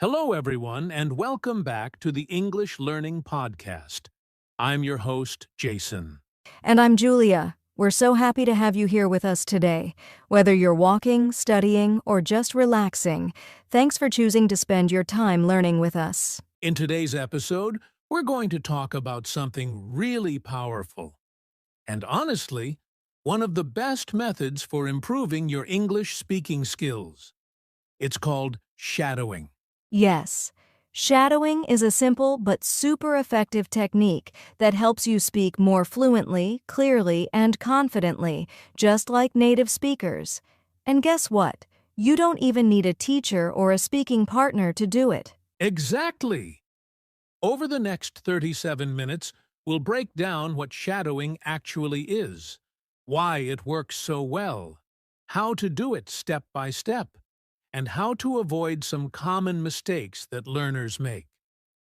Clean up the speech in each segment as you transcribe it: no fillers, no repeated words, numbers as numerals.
Hello, everyone, and welcome back to the English Learning Podcast. I'm your host, Jason. And I'm Julia. We're so happy to have you here with us today. Whether you're walking, studying, or just relaxing, thanks for choosing to spend your time learning with us. In today's episode, we're going to talk about something really powerful. And honestly, one of the best methods for improving your English speaking skills. It's called shadowing. Yes, shadowing is a simple but super effective technique that helps you speak more fluently, clearly, and confidently, just like native speakers. And guess what? You don't even need a teacher or a speaking partner to do it. Exactly! Over the next 37 minutes, we'll break down what shadowing actually is, why it works so well, how to do it step by step, and how to avoid some common mistakes that learners make.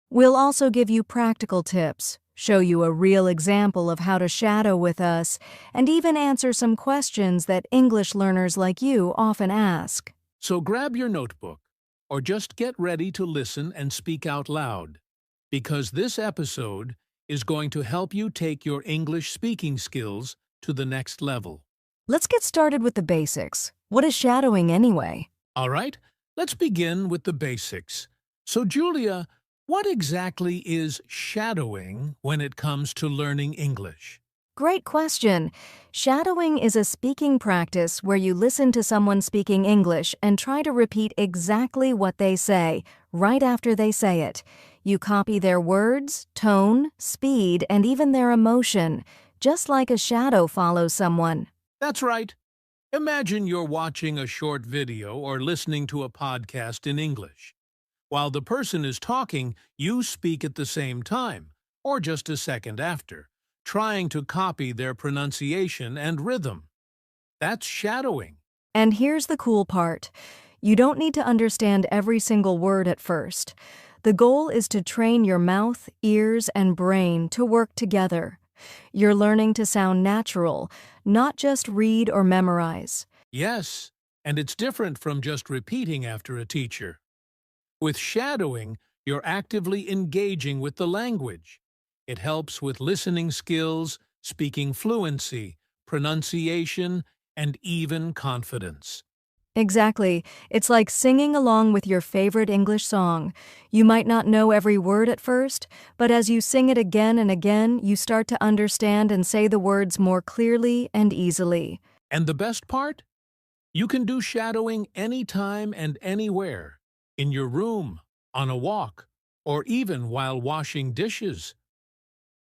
We'll also give you practical tips, show you a real example of how to shadow with us, and even answer some questions that English learners like you often ask. So grab your notebook, or just get ready to listen and speak out loud, because this episode is going to help you take your English speaking skills to the next level. Let's get started with the basics. What is shadowing anyway? All right, let's begin with the basics. So, Julia, what exactly is shadowing when it comes to learning English? Great question. Shadowing is a speaking practice where you listen to someone speaking English and try to repeat exactly what they say, right after they say it. You copy their words, tone, speed, and even their emotion, just like a shadow follows someone. That's right. Imagine you're watching a short video or listening to a podcast in English. While the person is talking, you speak at the same time, or just a second after, trying to copy their pronunciation and rhythm. That's shadowing. And here's the cool part. You don't need to understand every single word at first. The goal is to train your mouth, ears, and brain to work together. You're learning to sound natural, not just read or memorize. Yes, and it's different from just repeating after a teacher. With shadowing, you're actively engaging with the language. It helps with listening skills, speaking fluency, pronunciation, and even confidence. Exactly. It's like singing along with your favorite English song. You might not know every word at first, but as you sing it again and again, you start to understand and say the words more clearly and easily. And the best part? You can do shadowing anytime and anywhere, in your room, on a walk, or even while washing dishes.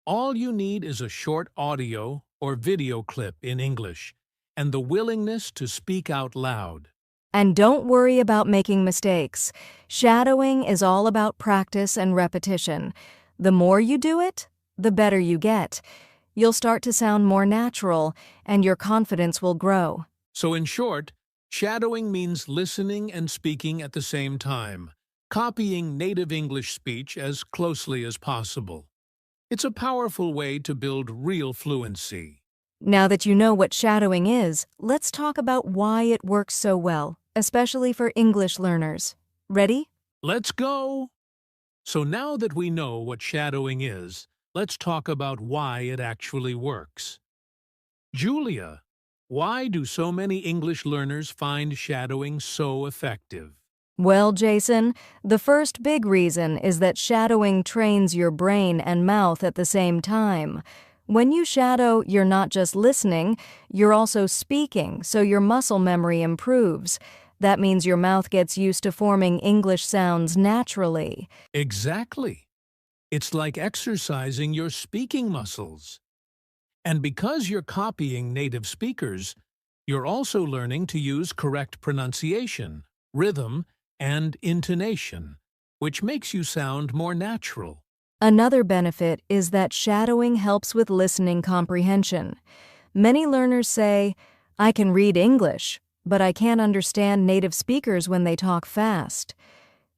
All you need is a short audio or video clip in English and the willingness to speak out loud. And don't worry about making mistakes. Shadowing is all about practice and repetition. The more you do it, the better you get. You'll start to sound more natural, and your confidence will grow. So in short, shadowing means listening and speaking at the same time, copying native English speech as closely as possible. It's a powerful way to build real fluency. Now that you know what shadowing is, let's talk about why it works so well, especially for English learners. Ready? Let's go! So now that we know what shadowing is, let's talk about why it actually works. Julia, why do so many English learners find shadowing so effective? Well, Jason, the first big reason is that shadowing trains your brain and mouth at the same time. When you shadow, you're not just listening, you're also speaking, so your muscle memory improves. That means your mouth gets used to forming English sounds naturally. Exactly. It's like exercising your speaking muscles. And because you're copying native speakers, you're also learning to use correct pronunciation, rhythm, and intonation, which makes you sound more natural. Another benefit is that shadowing helps with listening comprehension. Many learners say, "I can read English, but I can't understand native speakers when they talk fast."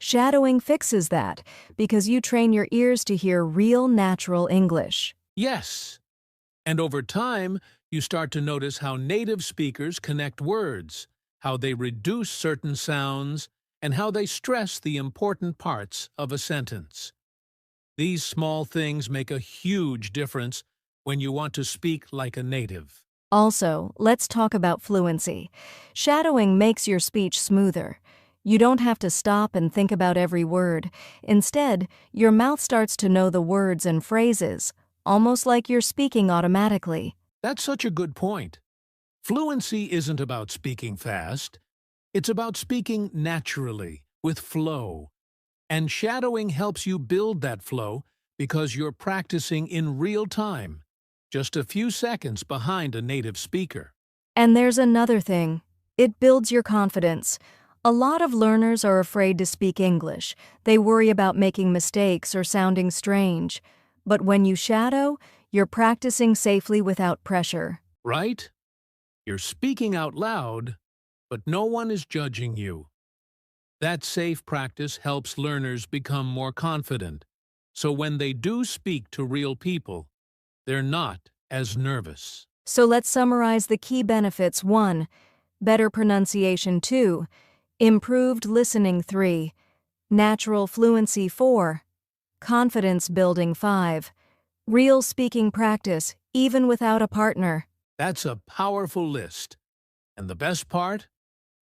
Shadowing fixes that because you train your ears to hear real, natural English. Yes. And over time, you start to notice how native speakers connect words, how they reduce certain sounds, and how they stress the important parts of a sentence. These small things make a huge difference when you want to speak like a native. Also, let's talk about fluency. Shadowing makes your speech smoother. You don't have to stop and think about every word. Instead, your mouth starts to know the words and phrases, almost like you're speaking automatically. That's such a good point. Fluency isn't about speaking fast. It's about speaking naturally, with flow. And shadowing helps you build that flow because you're practicing in real time, just a few seconds behind a native speaker. And there's another thing. It builds your confidence. A lot of learners are afraid to speak English. They worry about making mistakes or sounding strange. But when you shadow, you're practicing safely without pressure. Right? You're speaking out loud, but no one is judging you. That safe practice helps learners become more confident, so when they do speak to real people, they're not as nervous. So let's summarize the key benefits. 1. Better pronunciation. 2. Improved listening. 3. Natural fluency. 4. Confidence building. 5. Real speaking practice, even without a partner. That's a powerful list. And the best part?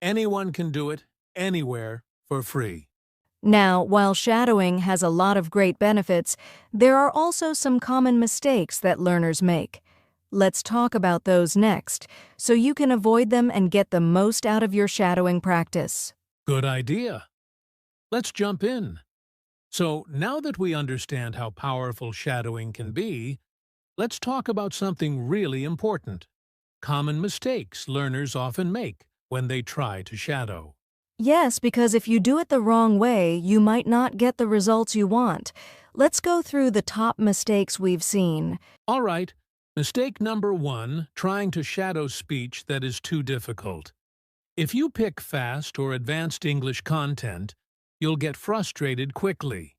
Anyone can do it, anywhere, for free. Now, while shadowing has a lot of great benefits, there are also some common mistakes that learners make. Let's talk about those next, so you can avoid them and get the most out of your shadowing practice. Good idea. Let's jump in. So, now that we understand how powerful shadowing can be, let's talk about something really important. Common mistakes learners often make when they try to shadow. Yes, because if you do it the wrong way, you might not get the results you want. Let's go through the top mistakes we've seen. All right, mistake number 1, trying to shadow speech that is too difficult. If you pick fast or advanced English content, you'll get frustrated quickly.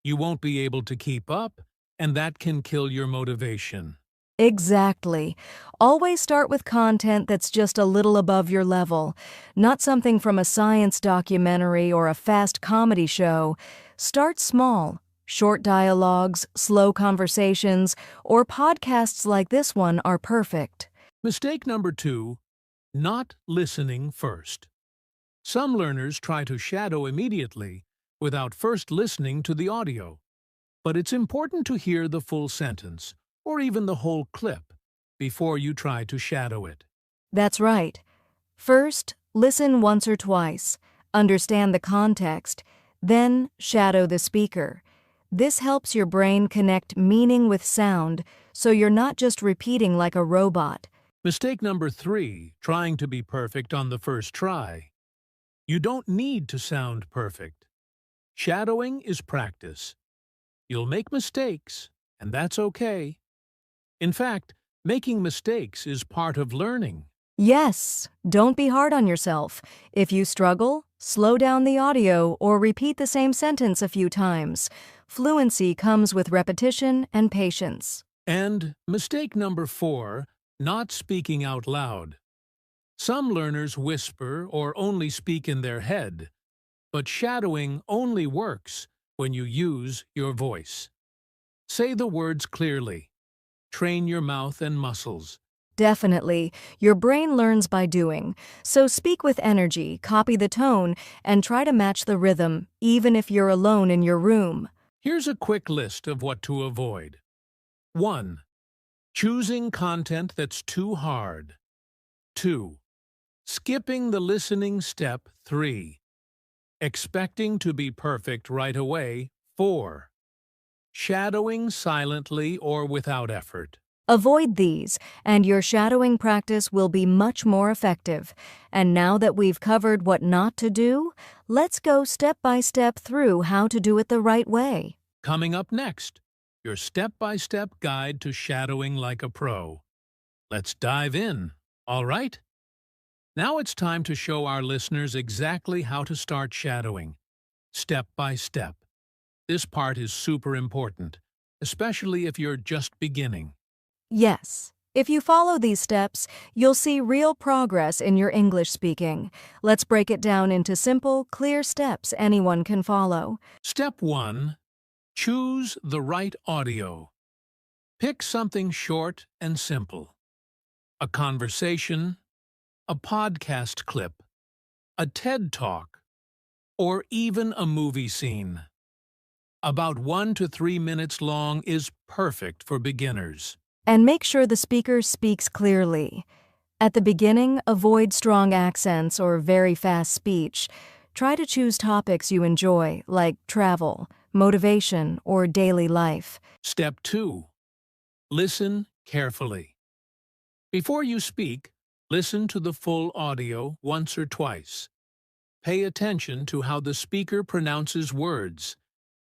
You won't be able to keep up, and that can kill your motivation. Exactly. Always start with content that's just a little above your level, not something from a science documentary or a fast comedy show. Start small. Short dialogues, slow conversations, or podcasts like this one are perfect. Mistake number 2, not listening first. Some learners try to shadow immediately without first listening to the audio. But it's important to hear the full sentence, or even the whole clip, before you try to shadow it. That's right. First, listen once or twice, understand the context, then shadow the speaker. This helps your brain connect meaning with sound, so you're not just repeating like a robot. Mistake number 3, trying to be perfect on the first try. You don't need to sound perfect. Shadowing is practice. You'll make mistakes, and that's okay. In fact, making mistakes is part of learning. Yes, don't be hard on yourself. If you struggle, slow down the audio or repeat the same sentence a few times. Fluency comes with repetition and patience. And mistake number 4, not speaking out loud. Some learners whisper or only speak in their head, but shadowing only works when you use your voice. Say the words clearly. Train your mouth and muscles. Definitely. Your brain learns by doing. So speak with energy, copy the tone, and try to match the rhythm, even if you're alone in your room. Here's a quick list of what to avoid. 1. Choosing content that's too hard. 2. Skipping the listening step. 3. Expecting to be perfect right away. 4. Shadowing silently or without effort. Avoid these, and your shadowing practice will be much more effective. And now that we've covered what not to do, let's go step by step through how to do it the right way. Coming up next, your step-by-step guide to shadowing like a pro. Let's dive in, all right? Now it's time to show our listeners exactly how to start shadowing, step by step. This part is super important, especially if you're just beginning. Yes. If you follow these steps, you'll see real progress in your English speaking. Let's break it down into simple, clear steps anyone can follow. Step 1. Choose the right audio. Pick something short and simple. A conversation, a podcast clip, a TED Talk, or even a movie scene. About 1 to 3 minutes long is perfect for beginners. And make sure the speaker speaks clearly. At the beginning, avoid strong accents or very fast speech. Try to choose topics you enjoy, like travel, motivation, or daily life. Step 2. Listen carefully. Before you speak, listen to the full audio once or twice. Pay attention to how the speaker pronounces words,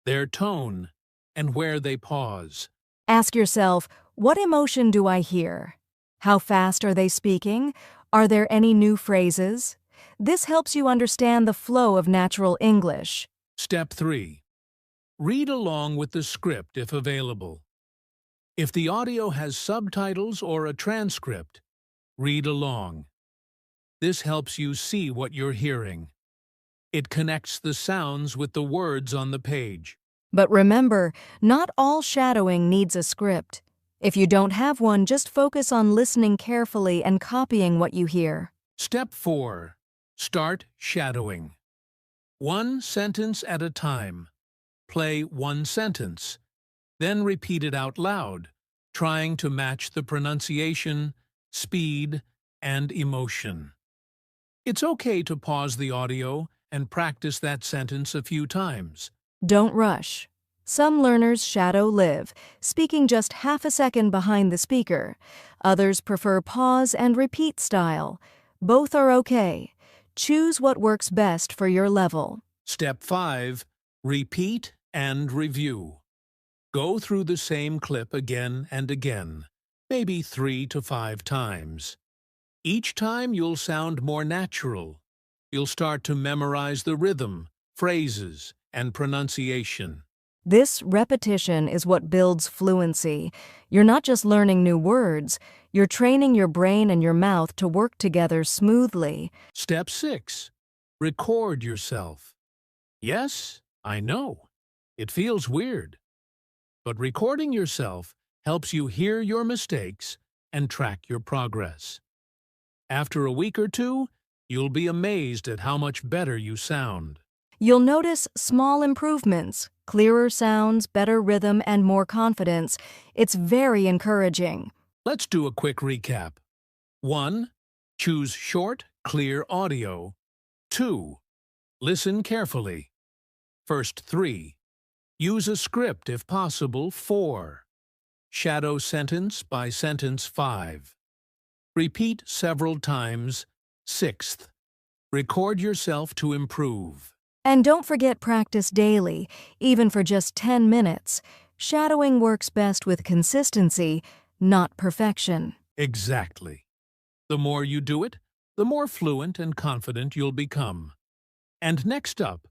their tone, and where they pause. Ask yourself, what emotion do I hear? How fast are they speaking? Are there any new phrases? This helps you understand the flow of natural English. Step 3. Read along with the script if available. If the audio has subtitles or a transcript, read along. This helps you see what you're hearing. It connects the sounds with the words on the page. But remember, not all shadowing needs a script. If you don't have one, just focus on listening carefully and copying what you hear. Step 4. Start shadowing. One sentence at a time. Play one sentence. Then repeat it out loud, trying to match the pronunciation, speed, and emotion. It's okay to pause the audio and practice that sentence a few times. Don't rush. Some learners shadow live, speaking just half a second behind the speaker. Others prefer pause and repeat style. Both are okay. Choose what works best for your level. Step 5. Repeat and review. Go through the same clip again and again, maybe 3 to 5 times. Each time you'll sound more natural. You'll start to memorize the rhythm, phrases, and pronunciation. This repetition is what builds fluency. You're not just learning new words, you're training your brain and your mouth to work together smoothly. Step 6. Record yourself. Yes, I know. It feels weird. But recording yourself helps you hear your mistakes and track your progress. After a week or two, you'll be amazed at how much better you sound. You'll notice small improvements, clearer sounds, better rhythm, and more confidence. It's very encouraging. Let's do a quick recap. 1. Choose short, clear audio. 2. Listen carefully. First 3. Use a script if possible. 4. Shadow sentence by sentence. 5. Repeat several times. 6th. Record yourself to improve. And don't forget practice daily, even for just 10 minutes. Shadowing works best with consistency, not perfection. Exactly. The more you do it, the more fluent and confident you'll become. And next up,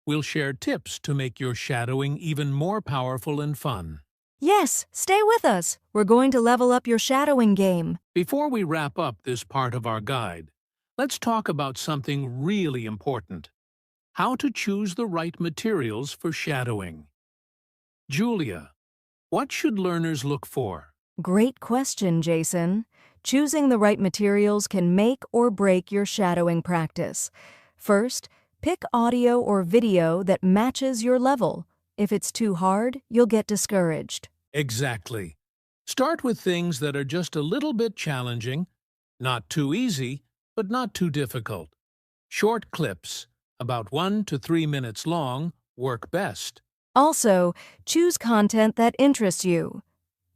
we'll share tips to make your shadowing even more powerful and fun. Yes, stay with us. We're going to level up your shadowing game. Before we wrap up this part of our guide, let's talk about something really important: how to choose the right materials for shadowing. Julia, what should learners look for? Great question, Jason. Choosing the right materials can make or break your shadowing practice. First, pick audio or video that matches your level. If it's too hard, you'll get discouraged. Exactly. Start with things that are just a little bit challenging, not too easy, but not too difficult. Short clips, about 1 to 3 minutes long, work best. Also, choose content that interests you.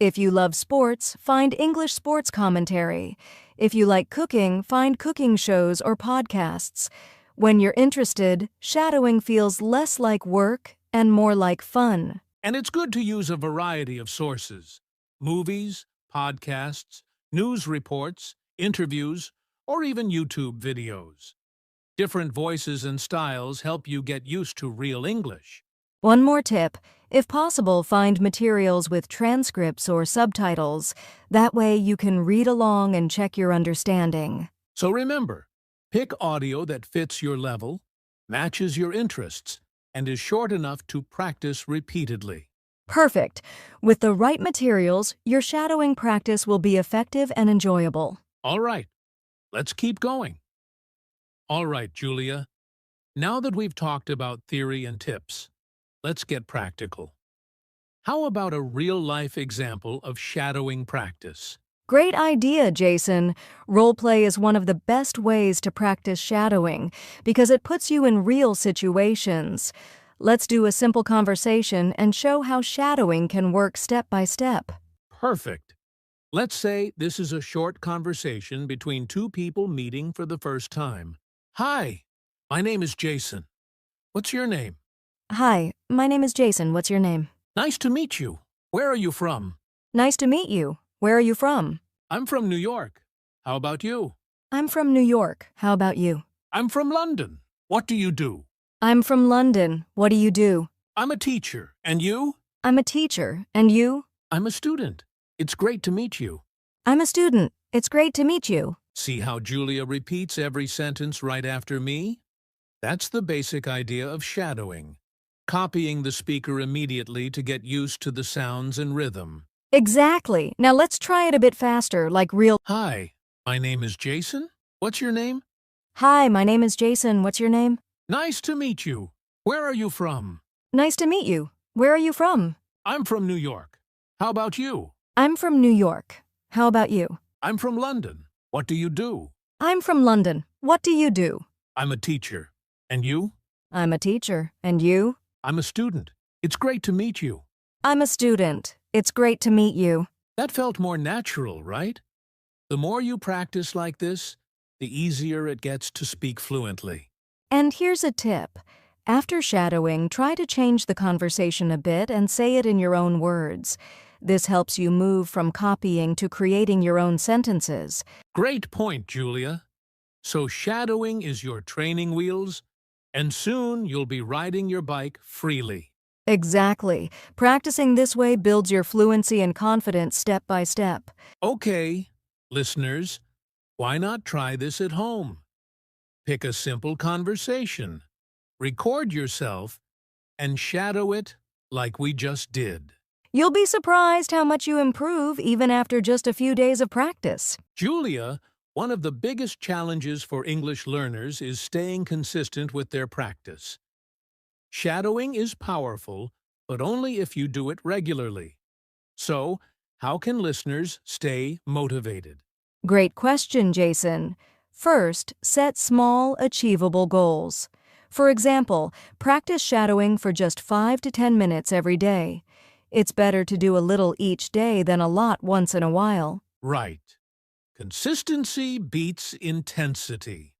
If you love sports, find English sports commentary. If you like cooking, find cooking shows or podcasts. When you're interested, shadowing feels less like work and more like fun. And it's good to use a variety of sources: movies, podcasts, news reports, interviews, or even YouTube videos. Different voices and styles help you get used to real English. One more tip. If possible, find materials with transcripts or subtitles. That way you can read along and check your understanding. So remember, pick audio that fits your level, matches your interests, and is short enough to practice repeatedly. Perfect. With the right materials, your shadowing practice will be effective and enjoyable. All right, let's keep going. All right, Julia. Now that we've talked about theory and tips, let's get practical. How about a real-life example of shadowing practice? Great idea, Jason. Role-play is one of the best ways to practice shadowing because it puts you in real situations. Let's do a simple conversation and show how shadowing can work step by step. Perfect. Let's say this is a short conversation between two people meeting for the first time. Hi, my name is Jason. What's your name? Hi, my name is Jason. What's your name? Nice to meet you. Where are you from? Nice to meet you. Where are you from? I'm from New York. How about you? I'm from New York. How about you? I'm from London. What do you do? I'm from London. What do you do? I'm a teacher. And you? I'm a teacher. And you? I'm a student. It's great to meet you. I'm a student. It's great to meet you. See how Julia repeats every sentence right after me? That's the basic idea of shadowing. Copying the speaker immediately to get used to the sounds and rhythm. Exactly. Now let's try it a bit faster, like real. Hi, my name is Jason. What's your name? Hi, my name is Jason. What's your name? Nice to meet you. Where are you from? Nice to meet you. Where are you from? I'm from New York. How about you? I'm from New York. How about you? I'm from London. What do you do? I'm from London. What do you do? I'm a teacher. And you? I'm a teacher. And you? I'm a student. It's great to meet you. I'm a student. It's great to meet you. That felt more natural, right? The more you practice like this, the easier it gets to speak fluently. And here's a tip. After shadowing, try to change the conversation a bit and say it in your own words. This helps you move from copying to creating your own sentences. Great point, Julia. So shadowing is your training wheels, and soon you'll be riding your bike freely. Exactly. Practicing this way builds your fluency and confidence step by step. Okay, listeners, why not try this at home? Pick a simple conversation, record yourself, and shadow it like we just did. You'll be surprised how much you improve even after just a few days of practice. Julia, one of the biggest challenges for English learners is staying consistent with their practice. Shadowing is powerful, but only if you do it regularly. So, how can listeners stay motivated? Great question, Jason. First, set small, achievable goals. For example, practice shadowing for just 5 to 10 minutes every day. It's better to do a little each day than a lot once in a while. Right. Consistency beats intensity.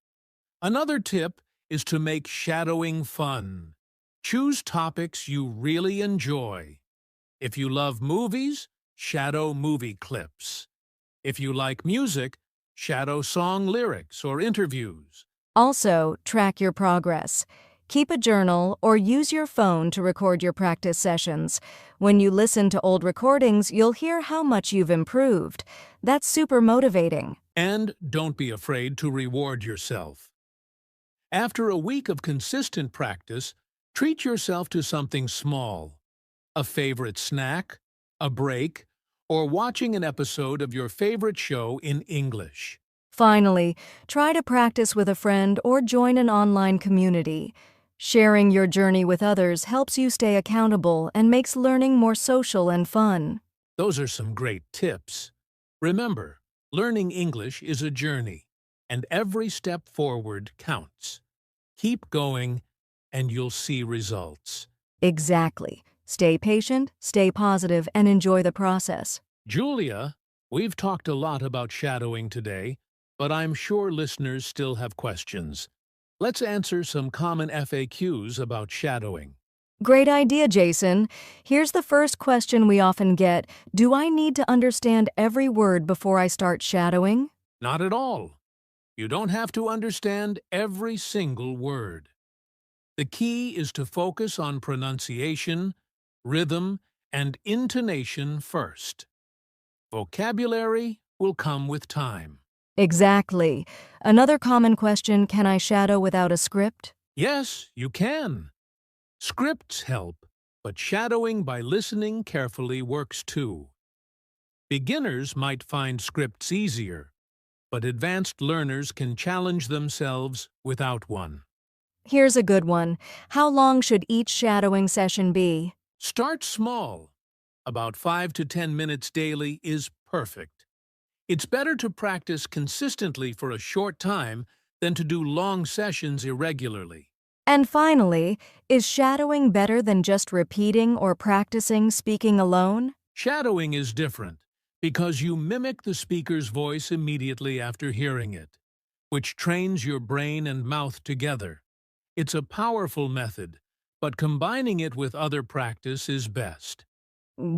Another tip is to make shadowing fun. Choose topics you really enjoy. If you love movies, shadow movie clips. If you like music, shadow song lyrics or interviews. Also, track your progress. Keep a journal or use your phone to record your practice sessions. When you listen to old recordings, you'll hear how much you've improved. That's super motivating. And don't be afraid to reward yourself. After a week of consistent practice, treat yourself to something small. A favorite snack, a break, or watching an episode of your favorite show in English. Finally, try to practice with a friend or join an online community. Sharing your journey with others helps you stay accountable and makes learning more social and fun. Those are some great tips. Remember, learning English is a journey, and every step forward counts. Keep going, and you'll see results. Exactly. Stay patient, stay positive, and enjoy the process. Julia, we've talked a lot about shadowing today, but I'm sure listeners still have questions. Let's answer some common FAQs about shadowing. Great idea, Jason. Here's the first question we often get. Do I need to understand every word before I start shadowing? Not at all. You don't have to understand every single word. The key is to focus on pronunciation, rhythm, and intonation first. Vocabulary will come with time. Exactly. Another common question, can I shadow without a script? Yes, you can. Scripts help, but shadowing by listening carefully works too. Beginners might find scripts easier, but advanced learners can challenge themselves without one. Here's a good one. How long should each shadowing session be? Start small. About 5 to 10 minutes daily is perfect. It's better to practice consistently for a short time than to do long sessions irregularly. And finally, is shadowing better than just repeating or practicing speaking alone? Shadowing is different because you mimic the speaker's voice immediately after hearing it, which trains your brain and mouth together. It's a powerful method, but combining it with other practice is best.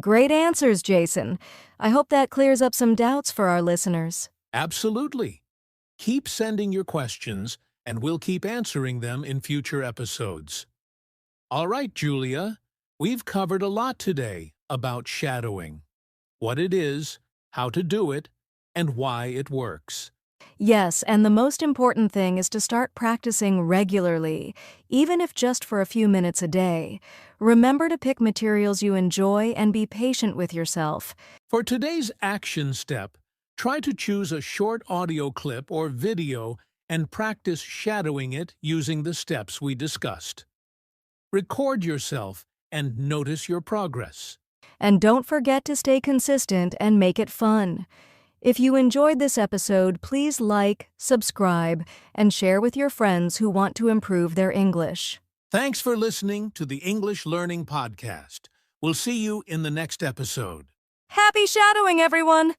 Great answers, Jason. I hope that clears up some doubts for our listeners. Absolutely. Keep sending your questions, and we'll keep answering them in future episodes. All right, Julia, we've covered a lot today about shadowing, what it is, how to do it, and why it works. Yes, and the most important thing is to start practicing regularly, even if just for a few minutes a day. Remember to pick materials you enjoy and be patient with yourself. For today's action step, try to choose a short audio clip or video and practice shadowing it using the steps we discussed. Record yourself and notice your progress. And don't forget to stay consistent and make it fun. If you enjoyed this episode, please like, subscribe, and share with your friends who want to improve their English. Thanks for listening to the English Learning Podcast. We'll see you in the next episode. Happy shadowing, everyone!